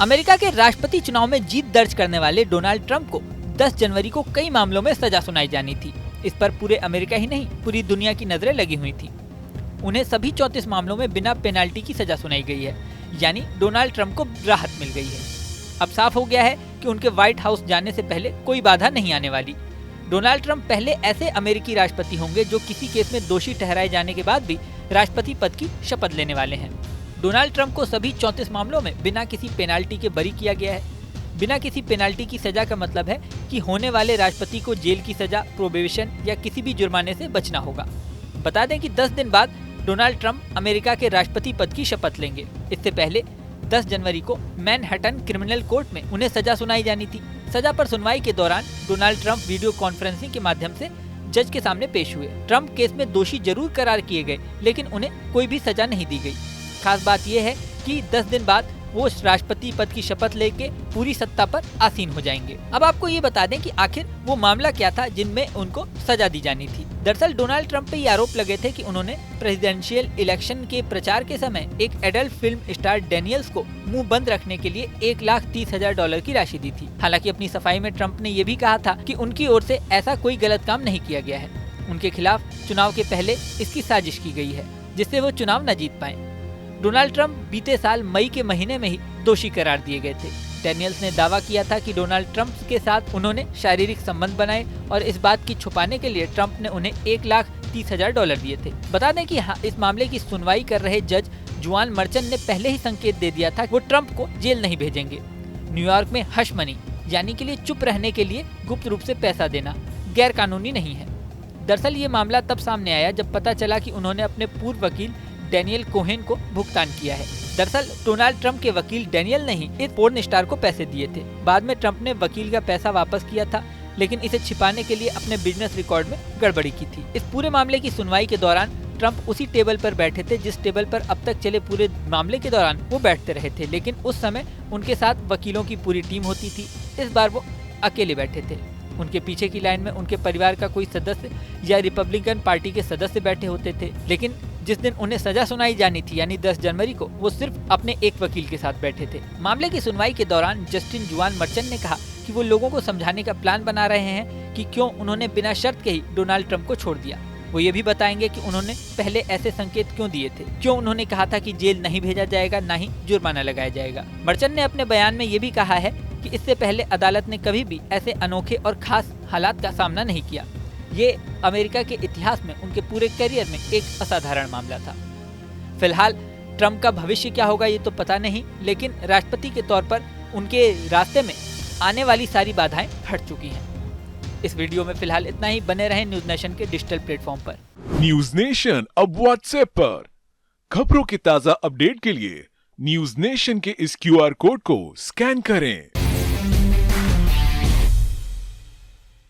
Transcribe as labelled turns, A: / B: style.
A: America के राष्ट्रपति चुनाव में जीत दर्ज करने वाले डोनाल्ड ट्रंप को 10 जनवरी को कई मामलों में सजा सुनाई जानी थी। इस पर पूरे अमेरिका ही नहीं, पूरी दुनिया की नजरें लगी हुई थी। उन्हें सभी 34 मामलों में बिना पेनाल्टी की सजा सुनाई गई है, यानी डोनाल्ड ट्रंप को राहत मिल गई है। अब साफ हो गया है कि उनके व्हाइट हाउस जाने से पहले कोई बाधा नहीं आने वाली। डोनाल्ड ट्रंप पहले ऐसे अमेरिकी राष्ट्रपति होंगे जो किसी केस में दोषी ठहराए जाने के बाद भी राष्ट्रपति पद की शपथ लेने वाले हैं। डोनाल्ड ट्रंप को सभी 34 मामलों में बिना किसी पेनाल्टी के बरी किया गया है। बिना किसी पेनाल्टी की सजा का मतलब है कि होने वाले राष्ट्रपति को जेल की सजा, प्रोबेशन या किसी भी जुर्माने से बचना होगा। बता दें कि 10 दिन बाद डोनाल्ड ट्रंप अमेरिका के राष्ट्रपति पद की शपथ लेंगे। इससे पहले 10 जनवरी को मैनहट्टन क्रिमिनल कोर्ट में उन्हें सजा सुनाई जानी थी। सजा पर सुनवाई के दौरान डोनाल्ड ट्रंप वीडियो कॉन्फ्रेंसिंग के माध्यम से जज के सामने पेश हुए। ट्रंप केस में दोषी जरूर करार किए गए, लेकिन उन्हें कोई भी सजा नहीं दी गई। खास बात यह है कि 10 दिन बाद वो राष्ट्रपति पद की शपथ लेके पूरी सत्ता पर आसीन हो जाएंगे। अब आपको ये बता दें कि आखिर वो मामला क्या था जिनमें उनको सजा दी जानी थी। दरअसल डोनाल्ड ट्रंप पे ये आरोप लगे थे कि उन्होंने प्रेसिडेंशियल इलेक्शन के प्रचार के समय एक एडल्ट फिल्म स्टार डेनियल्स को मुंह बंद रखने के लिए $1,30,000 की राशि दी थी। हालांकि अपनी सफाई में ट्रंप ने ये भी कहा था कि उनकी ओर से ऐसा कोई गलत काम नहीं किया गया है। उनके खिलाफ चुनाव के पहले इसकी साजिश की गई है, जिससे वो चुनाव न जीत पाए। डोनाल्ड ट्रंप बीते साल मई के महीने में ही दोषी करार दिए गए थे। डेनियल्स ने दावा किया था कि डोनाल्ड ट्रंप के साथ उन्होंने शारीरिक संबंध बनाए और इस बात की छुपाने के लिए ट्रंप ने उन्हें $1,30,000 दिए थे। बता दें कि इस मामले की सुनवाई कर रहे जज जुआन मर्चेंट ने पहले ही संकेत दे दिया था कि वो ट्रंप को जेल नहीं भेजेंगे। न्यूयॉर्क में हश मनी यानी के लिए चुप रहने के लिए गुप्त रूप से पैसा देना गैर कानूनी नहीं है। दरअसल ये मामला तब सामने आया जब पता चला कि उन्होंने अपने पूर्व वकील डेनियल कोहेन को भुगतान किया है। दरअसल डोनाल्ड ट्रंप के वकील डेनियल ने ही इस पोर्न स्टार को पैसे दिए थे। बाद में ट्रंप ने वकील का पैसा वापस किया था, लेकिन इसे छिपाने के लिए अपने बिजनेस रिकॉर्ड में गड़बड़ी की थी। इस पूरे मामले की सुनवाई के दौरान ट्रंप उसी टेबल पर बैठे थे जिस टेबल पर अब तक चले पूरे मामले के दौरान वो बैठते रहे थे, लेकिन उस समय उनके साथ वकीलों की पूरी टीम होती थी। इस बार वो अकेले बैठे थे। उनके पीछे की लाइन में उनके परिवार का कोई सदस्य या रिपब्लिकन पार्टी के सदस्य बैठे होते थे, लेकिन जिस दिन उन्हें सजा सुनाई जानी थी यानी 10 जनवरी को, वो सिर्फ अपने एक वकील के साथ बैठे थे। मामले की सुनवाई के दौरान जस्टिन जुआन मर्चेंट ने कहा कि वो लोगों को समझाने का प्लान बना रहे हैं कि क्यों उन्होंने बिना शर्त के ही डोनाल्ड ट्रंप को छोड़ दिया। वो ये भी बताएंगे कि उन्होंने पहले ऐसे संकेत क्यों दिए थे, क्यों उन्होंने कहा था कि जेल नहीं भेजा जाएगा, ना ही जुर्माना लगाया जाएगा। मर्चेंट ने अपने बयान में ये भी कहा है कि इससे पहले अदालत ने कभी भी ऐसे अनोखे और खास हालात का सामना नहीं किया। ये अमेरिका के इतिहास में उनके पूरे करियर में एक असाधारण मामला था। फिलहाल ट्रंप का भविष्य क्या होगा ये तो पता नहीं, लेकिन राष्ट्रपति के तौर पर उनके रास्ते में आने वाली सारी बाधाएं हट चुकी हैं। इस वीडियो में फिलहाल इतना ही। बने रहें न्यूज नेशन के डिजिटल प्लेटफॉर्म पर।
B: न्यूज नेशन अब व्हाट्सएप पर खबरों की ताजा अपडेट के लिए न्यूज नेशन के इस QR कोड को स्कैन करें।